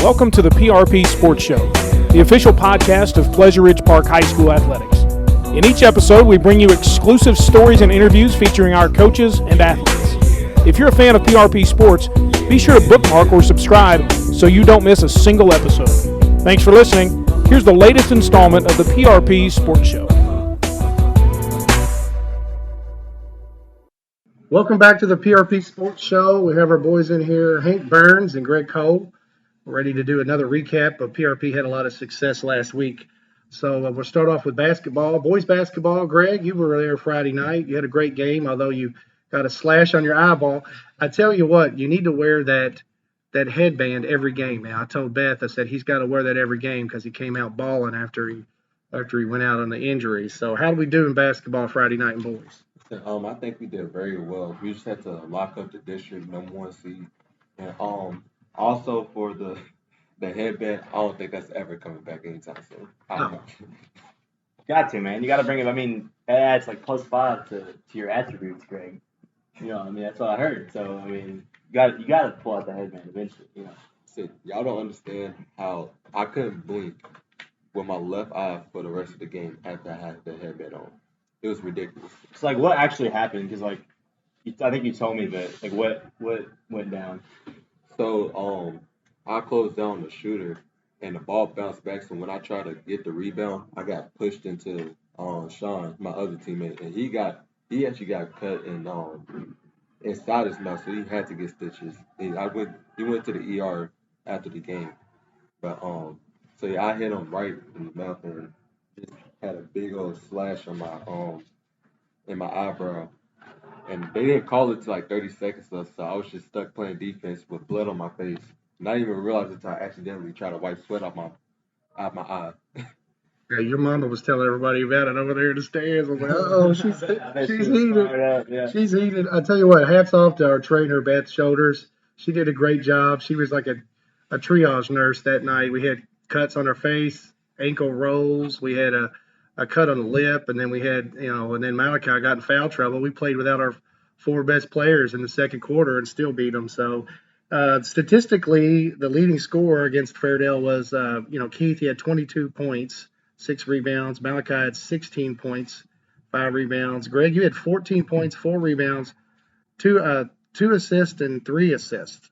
Welcome to the PRP Sports Show, the official podcast of Pleasure Ridge Park High School Athletics. In each episode, we bring you exclusive stories and interviews featuring our coaches and athletes. If you're a fan of PRP Sports, be sure to bookmark or subscribe so you don't miss a single episode. Thanks for listening. Here's the latest installment of the PRP Sports Show. Welcome back to the PRP Sports Show. We have our boys in here, Hank Burns and Greg Cole. We're ready to do another recap of PRP. Had a lot of success last week. So we'll start off with basketball. Boys basketball, Greg, you were there Friday night. You had a great game, although you got a slash on your eyeball. I tell you what, you need to wear that headband every game now. I told Beth, I said he's got to wear that every game because he came out balling after he went out on the injury. So how did we do in basketball Friday night, boys? I think we did very well. We just had to lock up the district #1 seed. And also for the headband, I don't think that's ever coming back anytime soon. No. Got to, man. You got to bring it. I mean, that adds like +5 to your attributes, Greg. You know, I mean, that's what I heard. So, I mean, you got to pull out the headband eventually, you know. See, y'all don't understand how I couldn't blink with my left eye for the rest of the game after I had the headband on. It was ridiculous. So, like, what actually happened? Because, like, I think you told me that. Like, what went down? So, I closed down the shooter, and the ball bounced back. So when I tried to get the rebound, I got pushed into Sean, my other teammate, and he actually got cut inside his mouth, so he had to get stitches. He went to the ER after the game, but so yeah, I hit him right in the mouth and just had a big old slash on my in my eyebrow. And they didn't call it to like 30 seconds or so. I was just stuck playing defense with blood on my face. Not even realize until I accidentally tried to wipe sweat out my eye. Yeah, your mama was telling everybody about it over there in the stands. I was like, oh, she's heated. Yeah. She's heated. I tell you what, hats off to our trainer, Beth Shoulders. She did a great job. She was like a triage nurse that night. We had cuts on her face, ankle rolls. We had a cut on the lip, and then we had, and then Malachi got in foul trouble. We played without our 4 best players in the second quarter and still beat them. So statistically, the leading scorer against Fairdale was, Keith. He had 22 points, 6 rebounds. Malachi had 16 points, 5 rebounds. Greg, you had 14 points, 4 rebounds, 2 assists and 3 assists.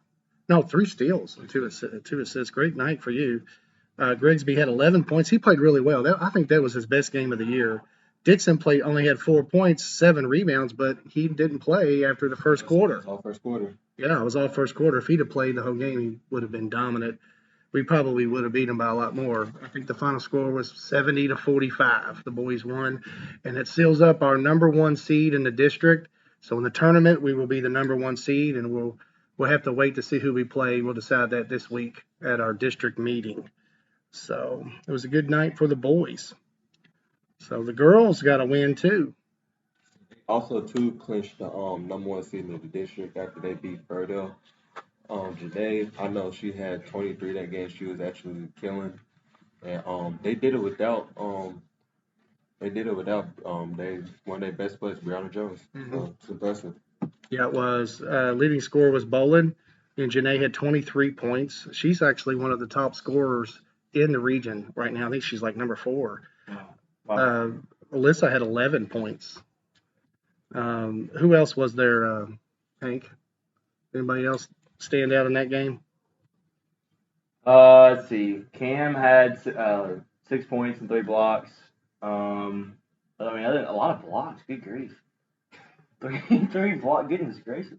No, 3 steals and 2 assists. Great night for you. Grigsby had 11 points. He played really well. I think that was his best game of the year. Dixon only had 4 points, 7 rebounds, but he didn't play after the first quarter. All first quarter. Yeah, it was all first quarter. If he'd have played the whole game, he would have been dominant. We probably would have beat him by a lot more. I think the final score was 70-45. The boys won, and it seals up our #1 seed in the district. So in the tournament, we will be the #1 seed, and we'll have to wait to see who we play. We'll decide that this week at our district meeting. So it was a good night for the boys. So the girls got a win too. Also, too, clinched the #1 seed in the district after they beat Fairdale. Janae, I know she had 23 that game. She was actually killing, and they did it without one of their best players, Brianna Jones. Mm-hmm. So it's impressive. Yeah, it was. Leading scorer was Bolin, and Janae had 23 points. She's actually one of the top scorers in the region right now. I think she's like number 4. Wow. Alyssa had 11 points. Who else was there, Hank? Anybody else stand out in that game? Let's see. Cam had 6 points and 3 blocks. I mean, a lot of blocks. Good grief. 3 blocks. Goodness gracious.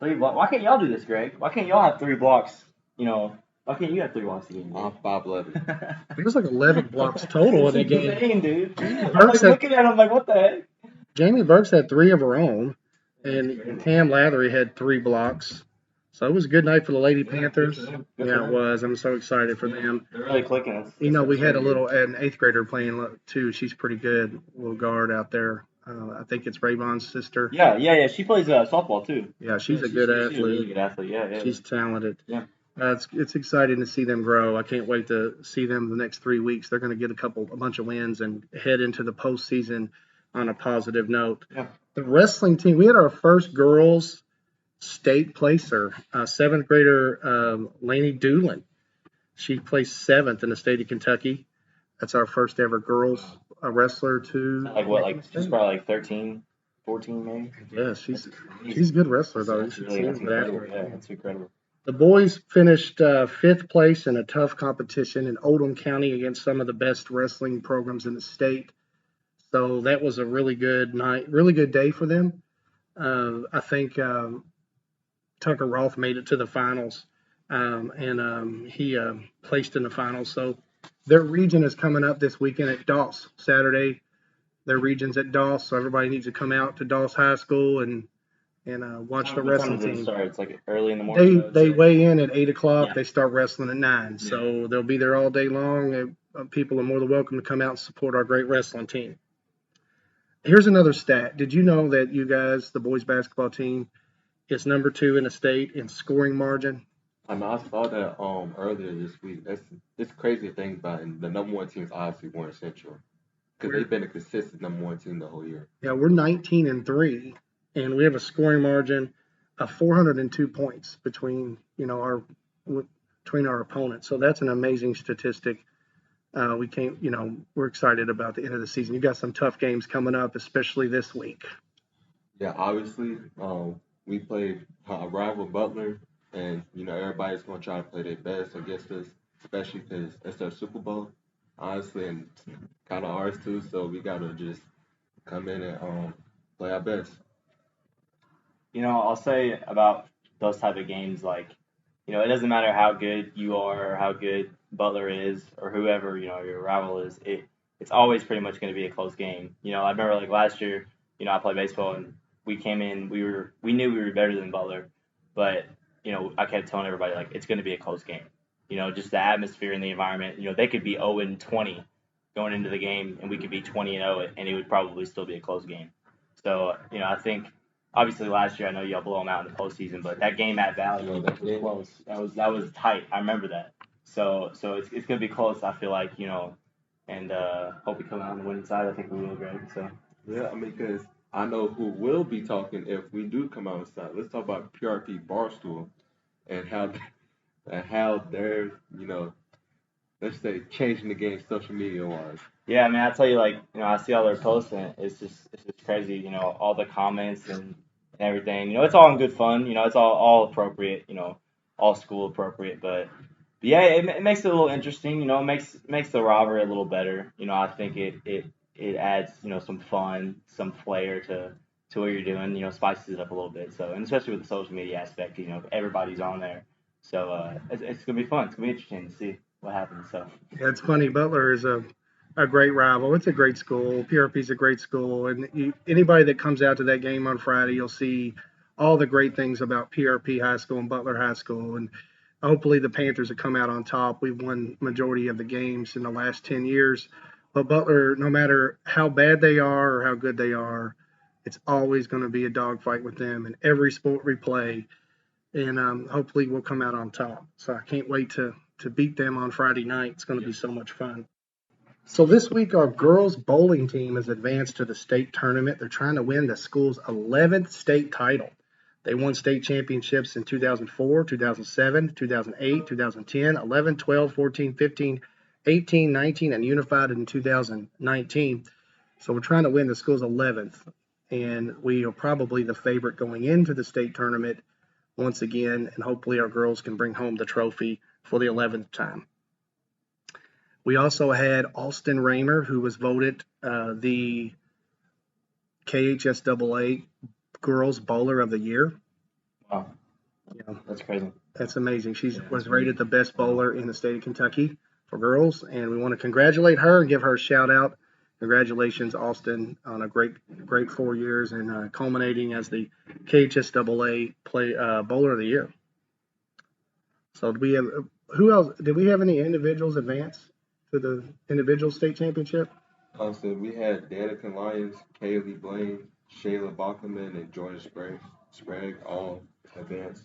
3 blocks. Why can't y'all do this, Greg? Why can't y'all have 3 blocks? Why can't you have 3 blocks a game? I'm 5'11". It was like 11 blocks total in that game. Insane, dude. I'm Burks looking at him like, what the heck? Jamie Burks had 3 of her own, and Cam Lathery had 3 blocks. So it was a good night for the Lady Panthers. Yeah, it was. I'm so excited for them. They're really clicking us. We had an 8th grader playing too. She's pretty good, little guard out there. I think it's Rayvon's sister. Yeah. She plays softball too. Yeah, she's a good athlete. She's a really good athlete. Yeah. She's talented. Yeah. It's exciting to see them grow. I can't wait to see them the next 3 weeks. They're going to get a bunch of wins and head into the postseason on a positive note. Yeah. The wrestling team, we had our first girls state placer, 7th grader Lainey Doolin. She placed 7th in the state of Kentucky. That's our first ever girls wrestler to. Like what? Like she's probably like 13, 14 maybe. Yeah, she's a good wrestler though. That's incredible. Yeah, that's incredible. The boys finished 5th place in a tough competition in Oldham County against some of the best wrestling programs in the state. So that was a really good night, really good day for them. I think Tucker Roth made it to the finals, and he placed in the finals. So their region is coming up this weekend at Doss Saturday. Their region's at Doss, so everybody needs to come out to Doss High School and watch the wrestling team. It's like early in the morning. They weigh in at 8 o'clock. Yeah. They start wrestling at 9, so they'll be there all day long. People are more than welcome to come out and support our great wrestling team. Here's another stat. Did you know that you guys, the boys basketball team, is number 2 in the state in scoring margin? I mean, I saw that earlier this week. That's crazy thing about it. The number 1 team is obviously Warren Central because they've been a consistent number 1 team the whole year. Yeah, we're 19-3, and we have a scoring margin of 402 points between our opponents. So that's an amazing statistic. We're excited about the end of the season. You got some tough games coming up, especially this week. Yeah, obviously, we played a rival Butler, and everybody's going to try to play their best against us, especially because it's their Super Bowl, honestly, and kind of ours too. So we got to just come in and play our best. I'll say about those type of games, like, it doesn't matter how good you are or how good Butler is or whoever, your rival is, it's always pretty much going to be a close game. I remember like last year, I played baseball and we came in, we knew we were better than Butler, but, I kept telling everybody like, it's going to be a close game. Just the atmosphere and the environment, they could be 0-20 going into the game and we could be 20-0 and it would probably still be a close game. So, I think, obviously, last year I know y'all blow them out in the postseason, but that game at Valley was close. That was tight. I remember that. So it's gonna be close. I feel like and hope we come out on the winning side. I think we will, Greg. So yeah, I mean, because I know who will be talking if we do come out on the side. Let's talk about PRP Barstool and how they're let's say changing the game social media wise. Yeah, I mean, I tell you, like, I see all their posts and it's just crazy. All the comments and everything. It's all in good fun. It's all appropriate. All school appropriate. But yeah, it makes it a little interesting. It makes the rivalry a little better. I think it adds some fun, some flair to what you're doing. Spices it up a little bit. So, and especially with the social media aspect, everybody's on there. So it's gonna be fun. It's gonna be interesting to see what happens. So yeah, it's funny. Butler is a great rival. It's a great school. PRP's a great school, and anybody that comes out to that game on Friday, you'll see all the great things about PRP High School and Butler High School. And hopefully the Panthers will come out on top. We've won majority of the games in the last 10 years. But Butler, no matter how bad they are or how good they are, it's always going to be a dogfight with them in every sport we play. And hopefully we'll come out on top. So I can't wait to beat them on Friday night. It's going to be so much fun. So this week, our girls bowling team has advanced to the state tournament. They're trying to win the school's 11th state title. They won state championships in 2004, 2007, 2008, 2010, 11, 12, 14, 15, 18, 19, and unified in 2019. So we're trying to win the school's 11th, and we are probably the favorite going into the state tournament once again, and hopefully our girls can bring home the trophy for the 11th time. We also had Austin Raymer, who was voted the KHSAA Girls Bowler of the Year. Wow. That's crazy. That's amazing. She was rated the best bowler in the state of Kentucky for girls, and we want to congratulate her and give her a shout out. Congratulations, Austin, on a great 4 years and culminating as the KHSAA Bowler of the Year. So who else? Did we have any individuals advance to the individual state championship? So we had Danica Lyons, Kaylee Blaine, Shayla Bachman, and Jordan Sprague all advanced.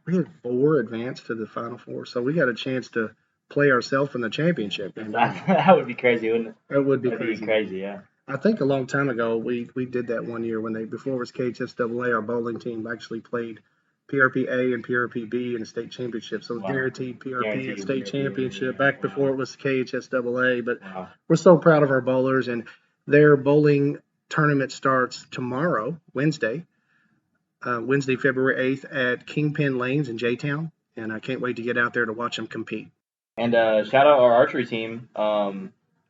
We had 4 advance to the Final Four, so we got a chance to play ourselves in the championship. That would be crazy, wouldn't it? It would be That'd be crazy, yeah. I think a long time ago we did that one year before it was KHSAA. Our bowling team actually played PRP-A and PRP-B in the state championship. So Wow. guaranteed PRP Guaranteed and state PRP, championship yeah. back before it was KHSAA. But Wow. we're so proud of our bowlers, and their bowling tournament starts tomorrow, Wednesday, February 8th at Kingpin Lanes in J-Town. And I can't wait to get out there to watch them compete. And shout out our archery team,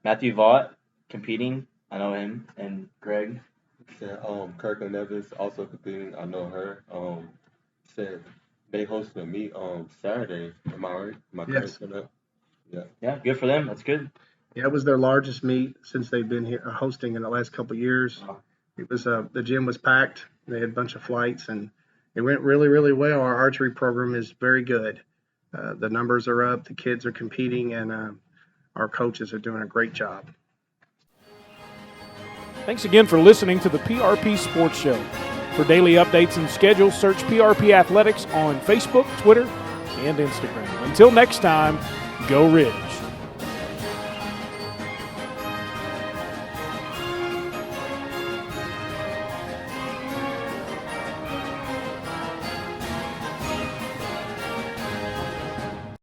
Matthew Vaught competing. I know him, and Greg. Said Kirkland Evans also competing. I know her. Said they hosting a meet Saturday. Am I right? Am I correct for that? Yeah. Yeah, good for them. That's good. Yeah, it was their largest meet since they've been here hosting in the last couple of years. Wow. It was the gym was packed. They had a bunch of flights, and it went really, really well. Our archery program is very good. The numbers are up. The kids are competing, and our coaches are doing a great job. Thanks again for listening to the PRP Sports Show. For daily updates and schedules, search PRP Athletics on Facebook, Twitter, and Instagram. Until next time, go Ridge.